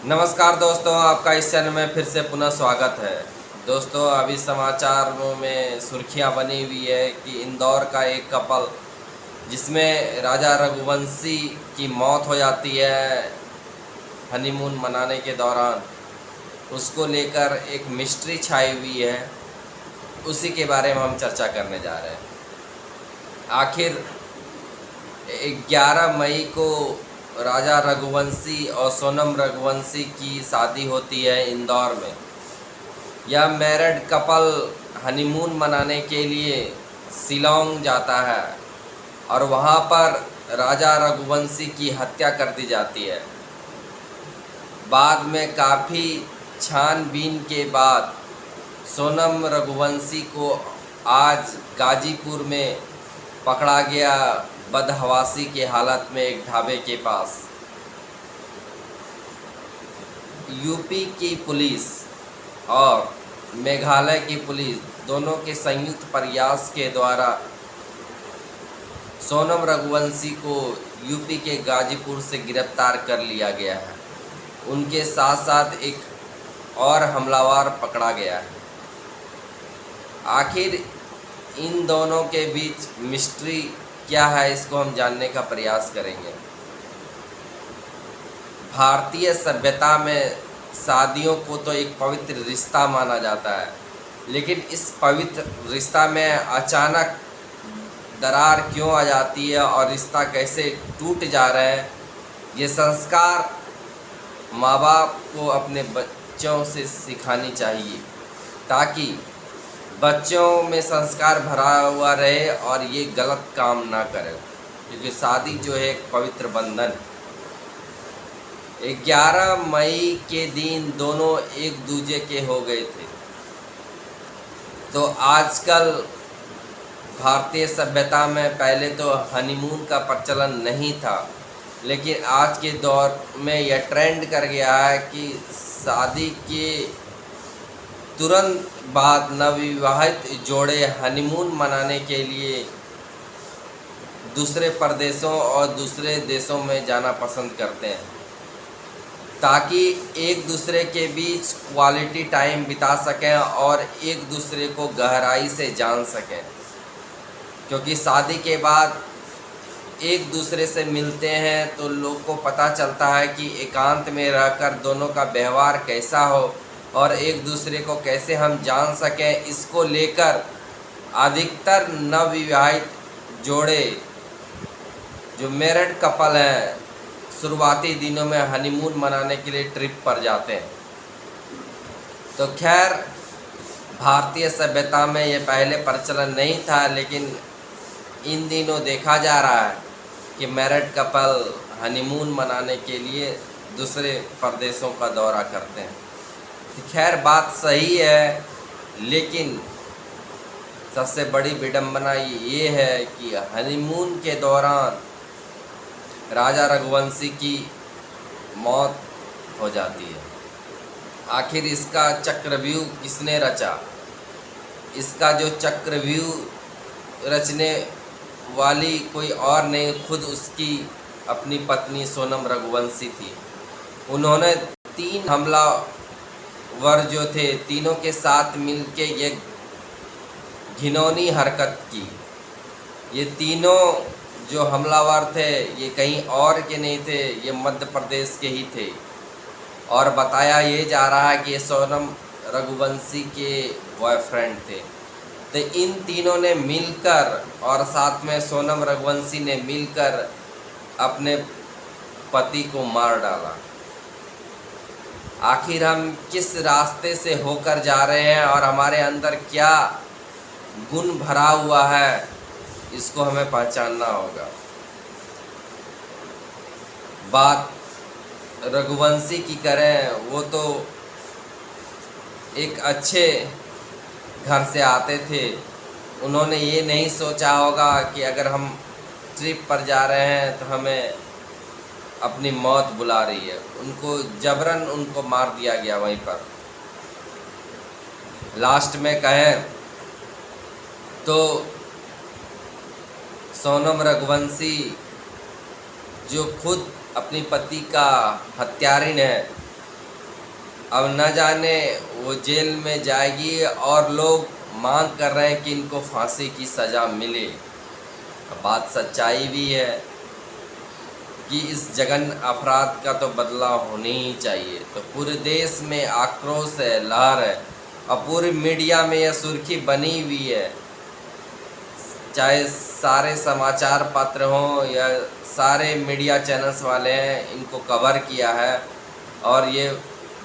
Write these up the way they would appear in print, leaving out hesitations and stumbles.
नमस्कार दोस्तों, आपका इस चैनल में फिर से पुनः स्वागत है। दोस्तों, अभी समाचारों में सुर्खियां बनी हुई है कि इंदौर का एक कपल जिसमें राजा रघुवंशी की मौत हो जाती है हनीमून मनाने के दौरान, उसको लेकर एक मिस्ट्री छाई हुई है। उसी के बारे में हम चर्चा करने जा रहे हैं। आखिर 11 मई को राजा रघुवंशी और सोनम रघुवंशी की शादी होती है इंदौर में। यह मैरिड कपल हनीमून मनाने के लिए शिलोंग जाता है और वहाँ पर राजा रघुवंशी की हत्या कर दी जाती है। बाद में काफ़ी छानबीन के बाद सोनम रघुवंशी को आज गाजीपुर में पकड़ा गया, बदहवासी के हालत में एक ढाबे के पास। यूपी की पुलिस और मेघालय की पुलिस दोनों के संयुक्त प्रयास के द्वारा सोनम रघुवंशी को यूपी के गाजीपुर से गिरफ्तार कर लिया गया है। उनके साथ साथ एक और हमलावर पकड़ा गया है। आखिर इन दोनों के बीच मिस्ट्री क्या है, इसको हम जानने का प्रयास करेंगे। भारतीय सभ्यता में शादियों को तो एक पवित्र रिश्ता माना जाता है, लेकिन इस पवित्र रिश्ता में अचानक दरार क्यों आ जाती है और रिश्ता कैसे टूट जा रहे हैं, ये संस्कार माँ बाप को अपने बच्चों से सिखानी चाहिए ताकि बच्चों में संस्कार भरा हुआ रहे और ये गलत काम ना करें, क्योंकि शादी जो है एक पवित्र बंधन। 11 मई के दिन दोनों एक दूजे के हो गए थे। तो आजकल भारतीय सभ्यता में पहले तो हनीमून का प्रचलन नहीं था, लेकिन आज के दौर में यह ट्रेंड कर गया है कि शादी के तुरंत बाद नवविवाहित जोड़े हनीमून मनाने के लिए दूसरे प्रदेशों और दूसरे देशों में जाना पसंद करते हैं ताकि एक दूसरे के बीच क्वालिटी टाइम बिता सकें और एक दूसरे को गहराई से जान सकें। क्योंकि शादी के बाद एक दूसरे से मिलते हैं तो लोग को पता चलता है कि एकांत में रहकर दोनों का व्यवहार कैसा हो और एक दूसरे को कैसे हम जान सकें। इसको लेकर अधिकतर नवविवाहित जोड़े जो मैरिड कपल हैं शुरुआती दिनों में हनीमून मनाने के लिए ट्रिप पर जाते हैं। तो खैर, भारतीय सभ्यता में ये पहले प्रचलन नहीं था, लेकिन इन दिनों देखा जा रहा है कि मैरिड कपल हनीमून मनाने के लिए दूसरे प्रदेशों का दौरा करते हैं। खैर, बात सही है, लेकिन सबसे बड़ी विडंबना ये है कि हनीमून के दौरान राजा रघुवंशी की मौत हो जाती है। आखिर इसका चक्रव्यूह किसने रचा? इसका जो चक्रव्यूह रचने वाली कोई और नहीं, खुद उसकी अपनी पत्नी सोनम रघुवंशी थी। उन्होंने 3 हमलावर जो थे, तीनों के साथ मिलके ये घिनौनी हरकत की। ये तीनों जो हमलावर थे ये कहीं और के नहीं थे, ये मध्य प्रदेश के ही थे। और बताया ये जा रहा है कि ये सोनम रघुवंशी के बॉयफ्रेंड थे। तो इन तीनों ने मिलकर और साथ में सोनम रघुवंशी ने मिलकर अपने पति को मार डाला। आखिर हम किस रास्ते से होकर जा रहे हैं और हमारे अंदर क्या गुण भरा हुआ है, इसको हमें पहचानना होगा। बात रघुवंशी की करें, वो तो एक अच्छे घर से आते थे। उन्होंने ये नहीं सोचा होगा कि अगर हम ट्रिप पर जा रहे हैं तो हमें अपनी मौत बुला रही है। उनको जबरन उनको मार दिया गया वहीं पर। लास्ट में कहें तो सोनम रघुवंशी जो खुद अपनी पति का हत्यारिन है, अब न जाने वो जेल में जाएगी और लोग मांग कर रहे हैं कि इनको फांसी की सज़ा मिले। बात सच्चाई भी है कि इस जघन्य अपराध का तो बदला होने ही चाहिए। तो पूरे देश में आक्रोश है, लहर है और पूरी मीडिया में यह सुर्खी बनी हुई है, चाहे सारे समाचार पत्र हों या सारे मीडिया चैनल्स वाले हैं, इनको कवर किया है और ये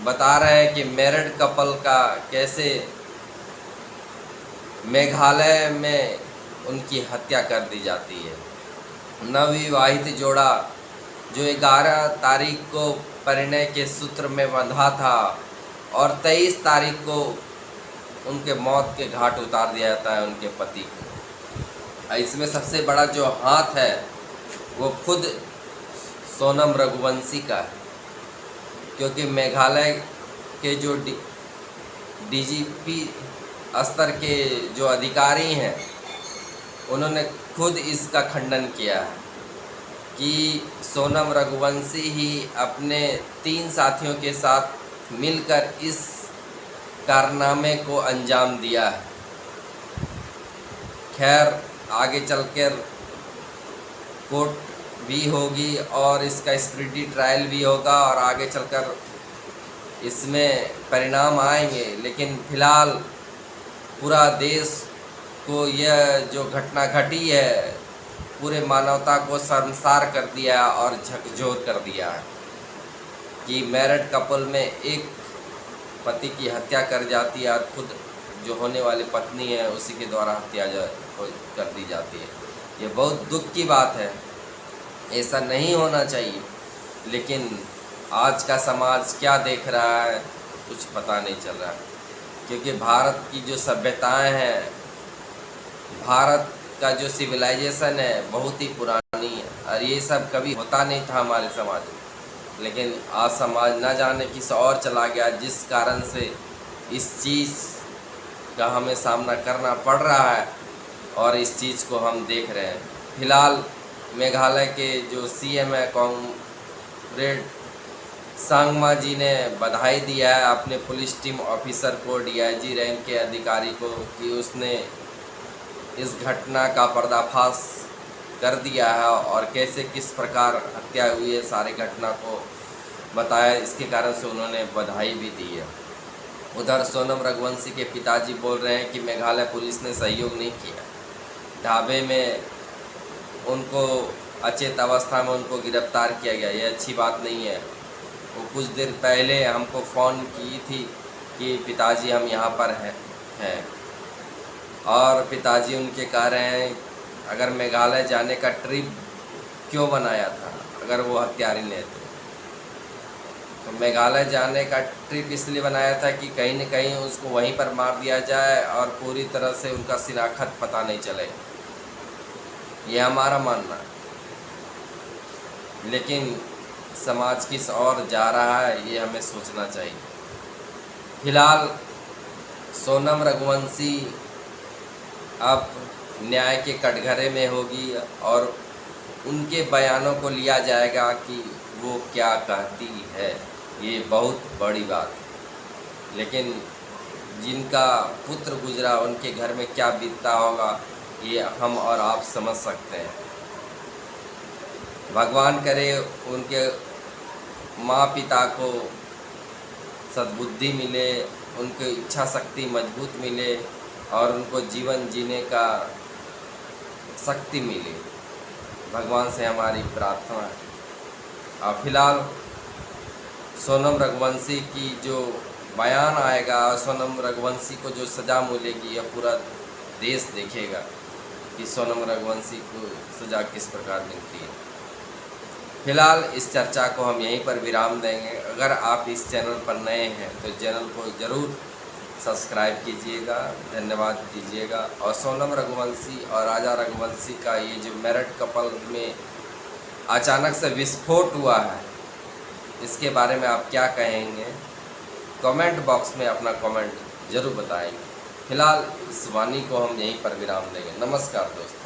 बता रहे हैं कि मैरिड कपल का कैसे मेघालय में उनकी हत्या कर दी जाती है। नवविवाहित जोड़ा जो 11 तारीख को परिणय के सूत्र में बंधा था और 23 तारीख को उनके मौत के घाट उतार दिया जाता है उनके पति को। इसमें सबसे बड़ा जो हाथ है वो खुद सोनम रघुवंशी का है, क्योंकि मेघालय के जो डीजीपी स्तर के जो अधिकारी हैं उन्होंने खुद इसका खंडन किया है कि सोनम रघुवंशी ही अपने 3 साथियों के साथ मिलकर इस कारनामे को अंजाम दिया है। खैर आगे चलकर कोर्ट भी होगी और इसका स्पीडी ट्रायल भी होगा और आगे चलकर इसमें परिणाम आएंगे, लेकिन फ़िलहाल पूरा देश को यह जो घटना घटी है पूरे मानवता को शर्मसार कर दिया और झकझोर कर दिया है कि मैरिड कपल में एक पति की हत्या कर जाती है और खुद जो होने वाली पत्नी है उसी के द्वारा हत्या कर दी जाती है। ये बहुत दुख की बात है, ऐसा नहीं होना चाहिए, लेकिन आज का समाज क्या देख रहा है कुछ पता नहीं चल रहा है, क्योंकि भारत की जो सभ्यताएं हैं, भारत का जो सिविलाइजेशन है बहुत ही पुरानी है और ये सब कभी होता नहीं था हमारे समाज में। लेकिन आज समाज न जाने किस और चला गया, जिस कारण से इस चीज़ का हमें सामना करना पड़ रहा है और इस चीज़ को हम देख रहे हैं। फ़िलहाल मेघालय के जो सीएम है कॉमरेड सांगमा जी ने बधाई दिया है अपने पुलिस टीम ऑफिसर को, डीआईजी रैंक के अधिकारी को, कि उसने इस घटना का पर्दाफाश कर दिया है और कैसे किस प्रकार हत्या हुई है सारी घटना को बताया। इसके कारण से उन्होंने बधाई भी दी है। उधर सोनम रघुवंशी के पिताजी बोल रहे हैं कि मेघालय पुलिस ने सहयोग नहीं किया, ढाबे में उनको अचेत अवस्था में उनको गिरफ्तार किया गया, ये अच्छी बात नहीं है। वो कुछ देर पहले हमको फ़ोन की थी कि पिताजी हम यहाँ पर हैं और पिताजी उनके कह रहे हैं अगर मेघालय जाने का ट्रिप क्यों बनाया था अगर वो हत्यारे नहीं थे। तो मेघालय जाने का ट्रिप इसलिए बनाया था कि कहीं न कहीं उसको वहीं पर मार दिया जाए और पूरी तरह से उनका शिनाख्त पता नहीं चले, ये हमारा मानना है। लेकिन समाज किस और जा रहा है ये हमें सोचना चाहिए। फिलहाल सोनम रघुवंशी अब न्याय के कटघरे में होगी और उनके बयानों को लिया जाएगा कि वो क्या कहती है, ये बहुत बड़ी बात है। लेकिन जिनका पुत्र गुजरा उनके घर में क्या बीतता होगा ये हम और आप समझ सकते हैं। भगवान करे उनके माँ पिता को सद्बुद्धि मिले, उनकी इच्छा शक्ति मजबूत मिले और उनको जीवन जीने का शक्ति मिले, भगवान से हमारी प्रार्थना है। और फिलहाल सोनम रघुवंशी की जो बयान आएगा, सोनम रघुवंशी को जो सज़ा मिलेगी यह पूरा देश देखेगा कि सोनम रघुवंशी को सज़ा किस प्रकार मिलती है। फिलहाल इस चर्चा को हम यहीं पर विराम देंगे। अगर आप इस चैनल पर नए हैं तो चैनल को ज़रूर सब्सक्राइब कीजिएगा, धन्यवाद दीजिएगा। और सोनम रघुवंशी और राजा रघुवंशी का ये जो मैरिड कपल में अचानक से विस्फोट हुआ है, इसके बारे में आप क्या कहेंगे? कमेंट बॉक्स में अपना कमेंट ज़रूर बताएंगे। फिलहाल इस वाणी को हम यहीं पर विराम देंगे। नमस्कार दोस्तों।